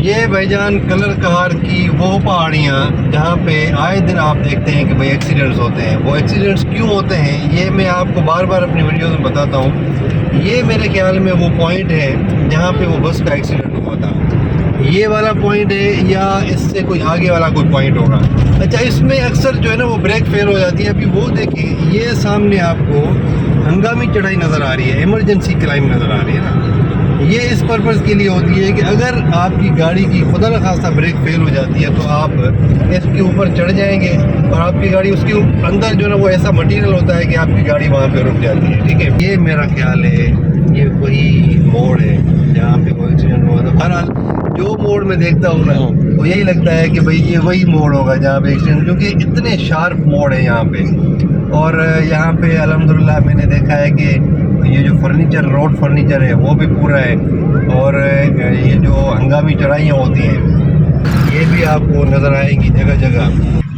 یہ بھائی جان کلر کار کی وہ پہاڑیاں جہاں پہ آئے دن آپ دیکھتے ہیں کہ بھائی ایکسیڈنٹس ہوتے ہیں. وہ ایکسیڈنٹس کیوں ہوتے ہیں یہ میں آپ کو بار بار اپنی ویڈیوز میں بتاتا ہوں. یہ میرے خیال میں وہ پوائنٹ ہے جہاں پہ وہ بس کا ایکسیڈنٹ ہوا تھا. یہ والا پوائنٹ ہے یا اس سے کوئی آگے والا کوئی پوائنٹ ہوگا. اچھا اس میں اکثر جو ہے نا وہ بریک فیل ہو جاتی ہے. ابھی وہ دیکھیں یہ سامنے آپ کو ہنگامی چڑھائی نظر آ رہی ہے, ایمرجنسی کلائم نظر آ رہی ہے نا. یہ اس پرپز کے لیے ہوتی ہے کہ اگر آپ کی گاڑی کی خدا نخواستہ بریک فیل ہو جاتی ہے تو آپ اس کے اوپر چڑھ جائیں گے اور آپ کی گاڑی اس کے اندر جو ہے نا وہ ایسا مٹیریل ہوتا ہے کہ آپ کی گاڑی وہاں پہ رک جاتی ہے. ٹھیک ہے, یہ میرا خیال ہے یہ وہی موڑ ہے جہاں پہ وہ ایکسیڈنٹ ہوا تھا. بہرحال جو موڑ میں دیکھتا ہوں نا وہ یہی لگتا ہے کہ بھئی یہ وہی موڑ ہوگا جہاں پہ ایکسیڈنٹ, کیونکہ اتنے شارپ موڑ ہے یہاں پہ. اور یہاں پہ الحمدللہ میں نے دیکھا ہے کہ یہ جو فرنیچر روڈ فرنیچر ہے وہ بھی پورا ہے, اور یہ جو ہنگامی چڑھائیاں ہوتی ہیں یہ بھی آپ کو نظر آئیں گی جگہ جگہ.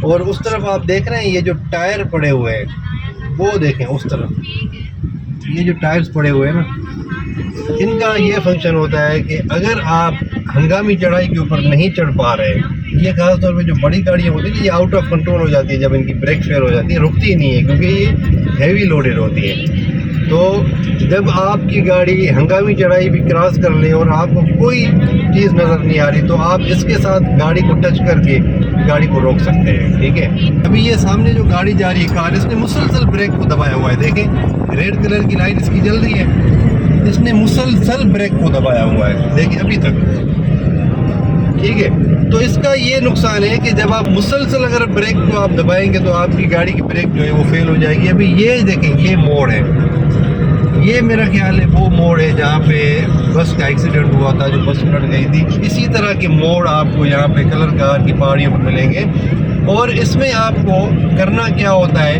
اور اس طرف آپ دیکھ رہے ہیں یہ جو ٹائر پڑے ہوئے ہیں وہ دیکھیں اس طرف, یہ جو ٹائرز پڑے ہوئے ہیں نا ان کا یہ فنکشن ہوتا ہے کہ اگر آپ ہنگامی چڑھائی کے اوپر نہیں چڑھ پا رہے, یہ خاص طور پہ جو بڑی گاڑیاں ہوتی ہیں یہ آؤٹ آف کنٹرول ہو جاتی ہے جب ان کی بریک فیل ہو جاتی ہے, رکتی ہی نہیں ہے کیونکہ یہ ہیوی لوڈڈ ہوتی ہے. تو جب آپ کی گاڑی ہنگامی چڑھائی بھی کراس کر لے اور آپ کو کوئی چیز نظر نہیں آ رہی تو آپ اس کے ساتھ گاڑی کو ٹچ کر کے گاڑی کو روک سکتے ہیں. ٹھیک ہے, ابھی یہ سامنے جو گاڑی جا رہی ہے کار, اس نے مسلسل بریک کو دبایا ہوا ہے. دیکھیں ریڈ کلر کی لائٹ اس کی جل رہی ہے, اس نے مسلسل بریک کو دبایا ہوا ہے. دیکھیں ابھی تک. ٹھیک ہے, تو اس کا یہ نقصان ہے کہ جب آپ مسلسل اگر بریک کو آپ دبائیں گے تو آپ کی گاڑی کی بریک جو ہے وہ فیل ہو جائے گی. ابھی یہ دیکھیں یہ موڑ ہے, یہ میرا خیال ہے وہ موڑ ہے جہاں پہ بس کا ایکسیڈنٹ ہوا تھا, جو بس پلٹ گئی تھی. اسی طرح کے موڑ آپ کو یہاں پہ کلر کار کی پہاڑیوں پر ملیں گے. اور اس میں آپ کو کرنا کیا ہوتا ہے,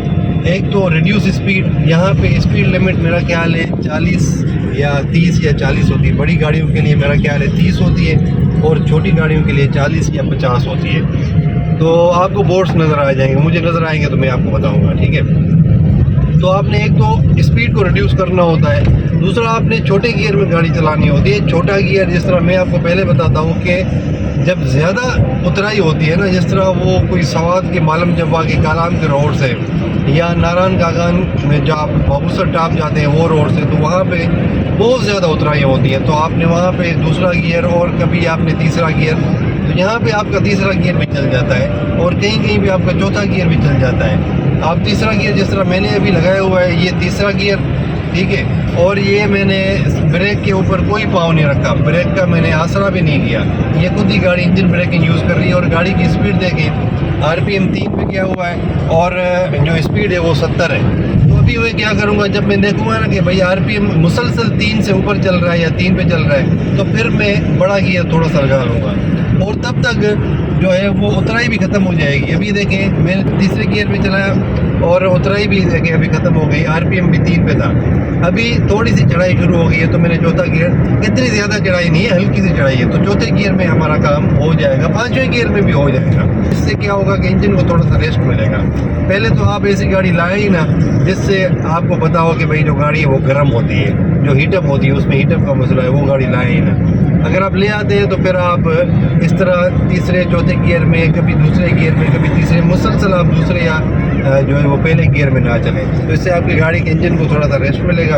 ایک تو ریڈیوس اسپیڈ. یہاں پہ اسپیڈ لمٹ میرا خیال ہے 40 یا 30 یا 40 ہوتی ہے. بڑی گاڑیوں کے لیے میرا خیال ہے 30 ہوتی ہے اور چھوٹی گاڑیوں کے لیے 40 یا 50 ہوتی ہے. تو آپ کو بورڈز نظر آ جائیں گے, مجھے نظر آئیں گے تو میں آپ کو بتاؤں گا. ٹھیک ہے, تو آپ نے ایک تو اسپیڈ کو ریڈیوس کرنا ہوتا ہے, دوسرا آپ نے چھوٹے گیئر میں گاڑی چلانی ہوتی ہے. چھوٹا گیئر جس طرح میں آپ کو پہلے بتاتا ہوں کہ جب زیادہ اترائی ہوتی ہے نا, جس طرح وہ کوئی سوات کے مالم جبا کے کالام کے روڈ سے یا ناران کاغان میں جو آپ بابوسر ٹاپ جاتے ہیں وہ روڈ سے, تو وہاں پہ بہت زیادہ اترائیاں ہوتی ہیں. تو آپ نے وہاں پہ دوسرا گیئر اور کبھی آپ نے تیسرا گیئر, تو یہاں پہ آپ کا تیسرا گیئر بھی چل جاتا ہے اور کہیں کہیں بھی آپ کا چوتھا گیئر بھی چل جاتا ہے. آپ تیسرا گیئر جس طرح میں نے ابھی لگایا ہوا ہے یہ تیسرا گیئر. ٹھیک ہے, اور یہ میں نے بریک کے اوپر کوئی پاؤں نہیں رکھا, بریک کا میں نے آسرا بھی نہیں لیا. یہ خود ہی گاڑی انجن بریکنگ یوز کر رہی ہے. اور گاڑی کی اسپیڈ دیکھیں, RPM 3 پہ کیا ہوا ہے اور جو اسپیڈ ہے وہ 70 ہے. تو ابھی میں کیا کروں گا, جب میں دیکھوں گا نا کہ بھائی RPM مسلسل 3 سے اوپر چل رہا ہے یا 3 پہ چل رہا ہے, تو پھر میں بڑا گیئر تھوڑا سا لگا لوں گا اور تب تک جو ہے وہ اترائی بھی ختم ہو جائے گی. ابھی دیکھیں میں نے تیسرے گیئر میں چلایا اور اترائی بھی دیکھیں ابھی ختم ہو گئی, RPM بھی 3 پہ تھا. ابھی تھوڑی سی چڑھائی شروع ہو گئی ہے تو میں نے چوتھا گیئر, اتنی زیادہ چڑھائی نہیں ہے, ہلکی سی چڑھائی ہے, تو چوتھے گیئر میں ہمارا کام ہو جائے گا. 5ویں گیئر میں بھی ہو جائے گا. اس سے کیا ہوگا کہ انجن کو تھوڑا سا ریسٹ ملے گا. پہلے تو آپ ایسی گاڑی لائیں ہی نا جس سے آپ کو پتا ہو کہ بھائی جو گاڑی ہے وہ گرم ہوتی ہے, جو ہیٹ اپ ہوتی ہے اس میں ہیٹ اپ کا مسئلہ ہے, وہ گاڑی لائیں ہی نا. اگر آپ لے آتے ہیں تو پھر آپ اس طرح تیسرے چوتھے گیئر میں, کبھی دوسرے گیئر میں, کبھی تیسرے, مسلسل آپ دوسرے یا جو ہے وہ پہلے گیئر میں نہ چلیں. تو اس سے آپ کی گاڑی کے انجن کو تھوڑا سا ریسٹ ملے گا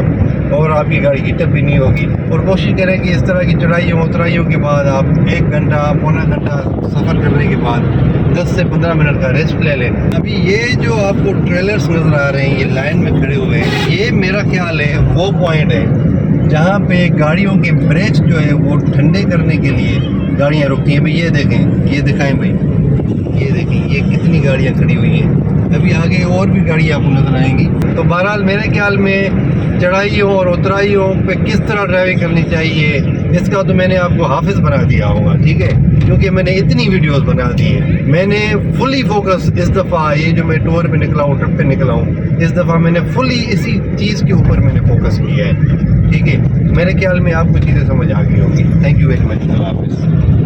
اور آپ کی گاڑی ہیٹ اپ بھی نہیں ہوگی. اور کوشش کریں کہ اس طرح کی چڑھائیوں اترائیوں کے بعد آپ 1 گھنٹہ پونا گھنٹہ سفر کرنے کے بعد 10 سے 15 منٹ کا ریسٹ لے لیں. ابھی یہ جو آپ کو ٹریلرز نظر آ رہے ہیں یہ لائن میں کھڑے ہوئے ہیں, یہ میرا خیال ہے وہ پوائنٹ ہے جہاں پہ گاڑیوں کے بریکس جو ہے وہ ٹھنڈے کرنے کے لیے گاڑیاں رکتی ہیں. بھئی یہ دیکھیں, یہ دکھائیں بھائی, یہ دیکھیں یہ کتنی گاڑیاں کھڑی ہوئی ہیں. ابھی آگے اور بھی گاڑیاں آپ کو نظر آئیں گی. تو بہرحال میرے خیال میں چڑھائیوں اور اترائیوں پہ کس طرح ڈرائیونگ کرنی چاہیے اس کا تو میں نے آپ کو حافظ بنا دیا ہوگا. ٹھیک ہے, کیونکہ میں نے اتنی ویڈیوز بنا دی ہیں. میں نے فلی فوکس اس دفعہ, یہ جو میں ٹور پہ نکلا ہوں, ٹرپ پہ نکلا ہوں, اس دفعہ میں نے فلی اسی چیز کے اوپر میں نے فوکس کیا ہے. ٹھیک ہے, میرے خیال میں آپ کو چیزیں سمجھ آ گئی ہوگی. Thank you very much. اللہ حافظ.